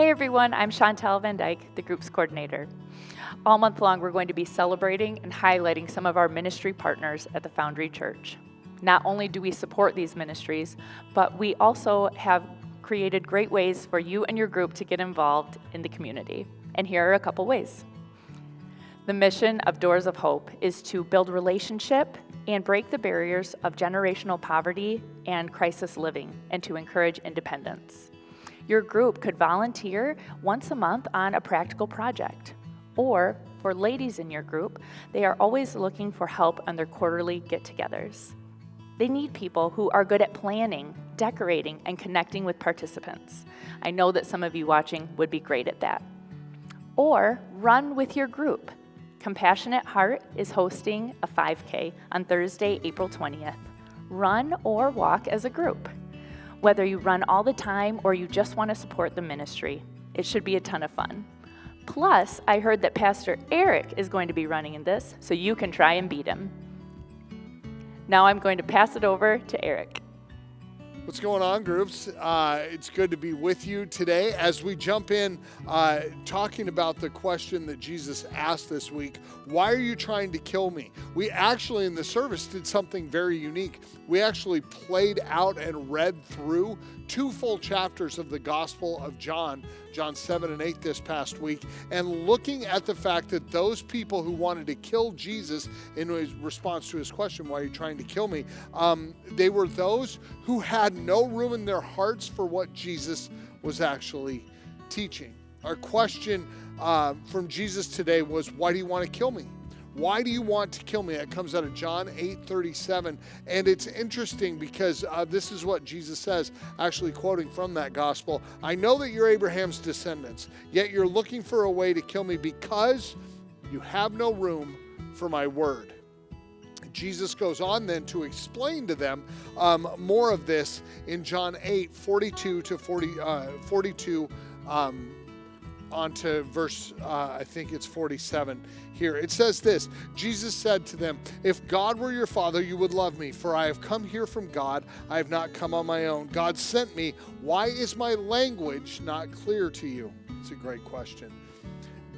Hey everyone, I'm Chantel Van Dyke, the group's coordinator. All month long, we're going to be celebrating and highlighting some of our ministry partners at the Foundry Church. Not only do we support these ministries, but we also have created great ways for you and your group to get involved in the community. And here are a couple ways. The mission of Doors of Hope is to build relationship and break the barriers of generational poverty and crisis living, and to encourage independence. Your group could volunteer once a month on a practical project. Or, for ladies in your group, they are always looking for help on their quarterly get-togethers. They need people who are good at planning, decorating, and connecting with participants. I know that some of you watching would be great at that. Or, run with your group. Compassionate Heart is hosting a 5K on Thursday, April 20th. Run or walk as a group. Whether you run all the time or you just want to support the ministry, it should be a ton of fun. Plus, I heard that Pastor Eric is going to be running in this, so you can try and beat him. Now I'm going to pass it over to Eric. What's going on, groups? It's good to be with you today as we jump in talking about the question that Jesus asked this week. Why are you trying to kill me? We actually in the service did something very unique. We actually played out and read through 2 full chapters of the Gospel of John 7 and 8 this past week, and looking at the fact that those people who wanted to kill Jesus in response to his question, why are you trying to kill me? They were those who had no room in their hearts for what Jesus was actually teaching. Our question from Jesus today was, why do you want to kill me? Why do you want to kill me? It comes out of John 8:37. And it's interesting because this is what Jesus says, actually quoting from that gospel. I know that you're Abraham's descendants, yet you're looking for a way to kill me because you have no room for my word. Jesus goes on then to explain to them more of this in John 8:42 to 42 on to verse, I think it's 47 here. It says this, Jesus said to them, if God were your father, you would love me, for I have come here from God. I have not come on my own. God sent me. Why is my language not clear to you? It's a great question.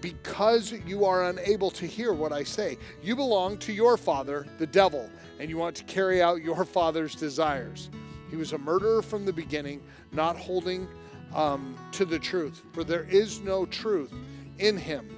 Because you are unable to hear what I say. You belong to your father, the devil, and you want to carry out your father's desires. He was a murderer from the beginning, not holding to the truth, for there is no truth in him.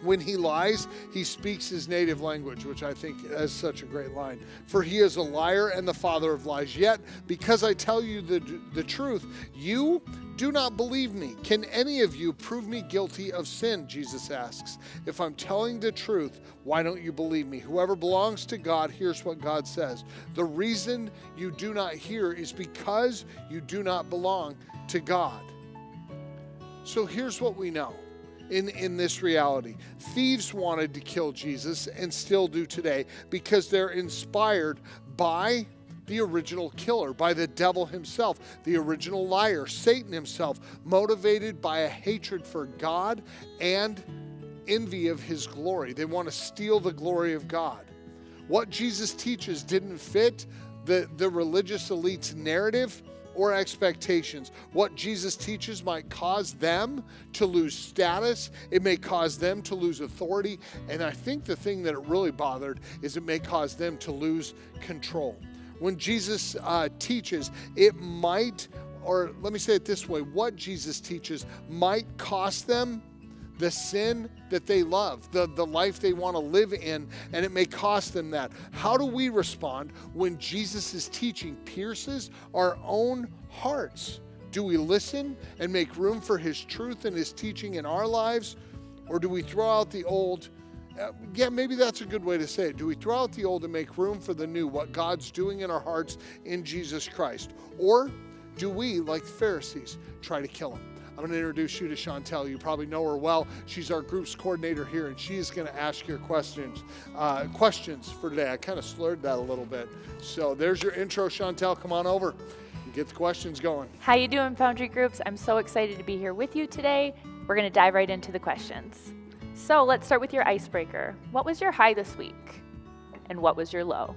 When he lies, he speaks his native language, which I think is such a great line. For he is a liar and the father of lies. Yet, because I tell you the truth, you do not believe me. Can any of you prove me guilty of sin? Jesus asks. If I'm telling the truth, why don't you believe me? Whoever belongs to God hears what God says. The reason you do not hear is because you do not belong to God. So here's what we know in this reality. Thieves wanted to kill Jesus and still do today because they're inspired by the original killer, by the devil himself, the original liar, Satan himself, motivated by a hatred for God and envy of his glory. They want to steal the glory of God. What Jesus teaches didn't fit the religious elite's narrative or expectations. What Jesus teaches might cause them to lose status. It may cause them to lose authority. And I think the thing that it really bothered is it may cause them to lose control. When Jesus teaches, it might, or let me say it this way, what Jesus teaches might cost them the sin that they love, the life they want to live in, and it may cost them that. How do we respond when Jesus' teaching pierces our own hearts? Do we listen and make room for his truth and his teaching in our lives? Or do we throw out the old? Maybe that's a good way to say it. Do we throw out the old and make room for the new, what God's doing in our hearts in Jesus Christ? Or do we, like the Pharisees, try to kill him? I'm going to introduce you to Chantel. You probably know her well. She's our group's coordinator here, and she is going to ask your questions for today. I kind of slurred that a little bit. So there's your intro, Chantel. Come on over and get the questions going. How you doing, Foundry Groups? I'm so excited to be here with you today. We're going to dive right into the questions. So let's start with your icebreaker. What was your high this week? And what was your low?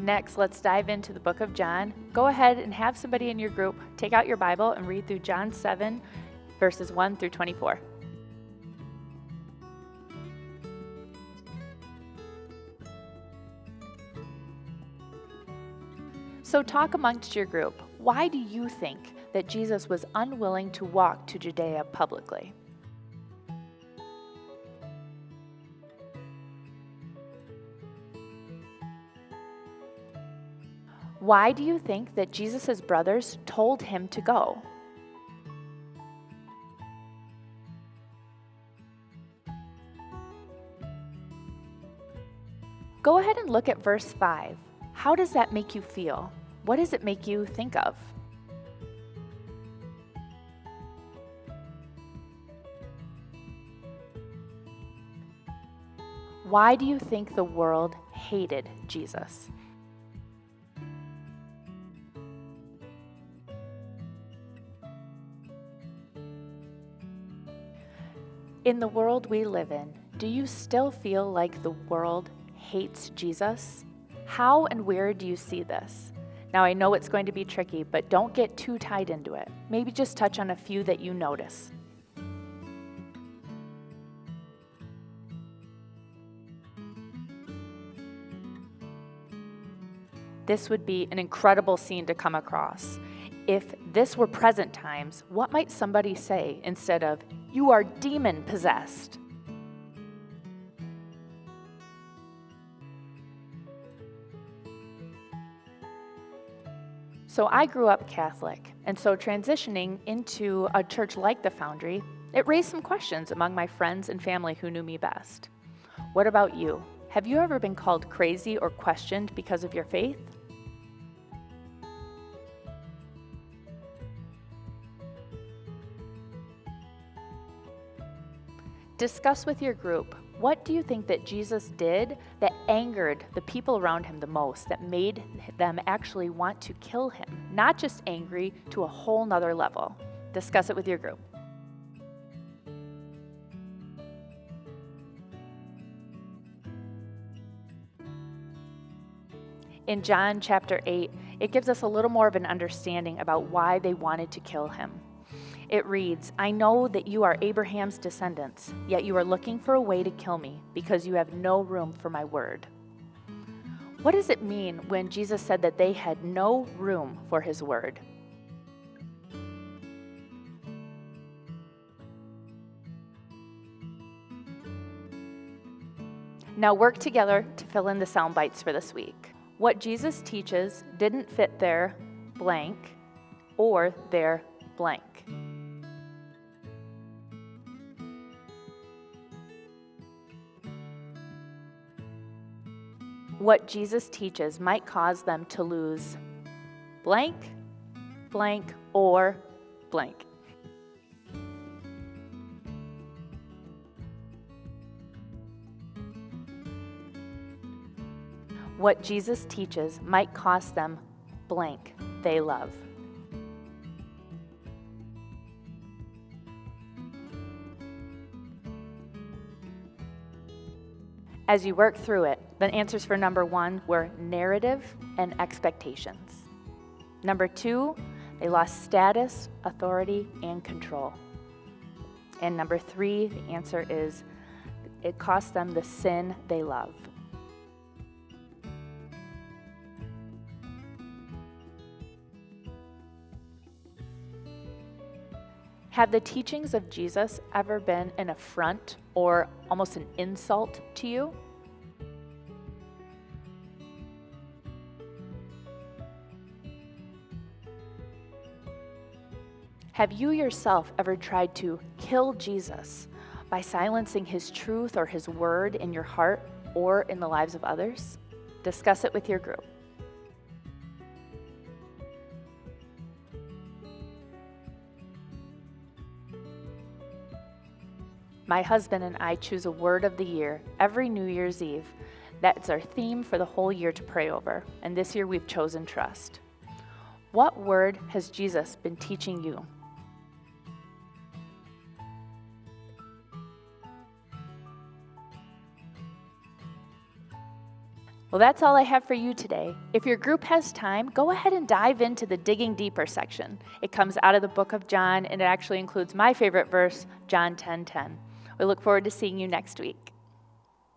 Next, let's dive into the book of John. Go ahead and have somebody in your group take out your Bible and read through John 7, verses 1 through 24. So talk amongst your group. Why do you think that Jesus was unwilling to walk to Judea publicly? Why do you think that Jesus' brothers told him to go? Go ahead and look at verse 5. How does that make you feel? What does it make you think of? Why do you think the world hated Jesus? In the world we live in, do you still feel like the world hates Jesus? How and where do you see this? Now, I know it's going to be tricky, but don't get too tied into it. Maybe just touch on a few that you notice. This would be an incredible scene to come across. If this were present times, what might somebody say instead of, "You are demon possessed"? So I grew up Catholic, and so transitioning into a church like the Foundry, it raised some questions among my friends and family who knew me best. What about you? Have you ever been called crazy or questioned because of your faith? Discuss with your group, what do you think that Jesus did that angered the people around him the most, that made them actually want to kill him? Not just angry, to a whole nother level. Discuss it with your group. In John chapter 8, it gives us a little more of an understanding about why they wanted to kill him. It reads, "I know that you are Abraham's descendants, yet you are looking for a way to kill me because you have no room for my word." What does it mean when Jesus said that they had no room for his word? Now work together to fill in the sound bites for this week. What Jesus teaches didn't fit their blank or their blank. What Jesus teaches might cause them to lose blank, blank, or blank. What Jesus teaches might cost them blank they love. As you work through it, the answers for number 1 were narrative and expectations. Number 2, they lost status, authority, and control. And number 3, the answer is it cost them the sin they love. Have the teachings of Jesus ever been an affront or almost an insult to you? Have you yourself ever tried to kill Jesus by silencing his truth or his word in your heart or in the lives of others? Discuss it with your group. My husband and I choose a word of the year every New Year's Eve. That's our theme for the whole year to pray over. And this year we've chosen trust. What word has Jesus been teaching you? Well, that's all I have for you today. If your group has time, go ahead and dive into the Digging Deeper section. It comes out of the book of John, and it actually includes my favorite verse, John 10:10. We look forward to seeing you next week.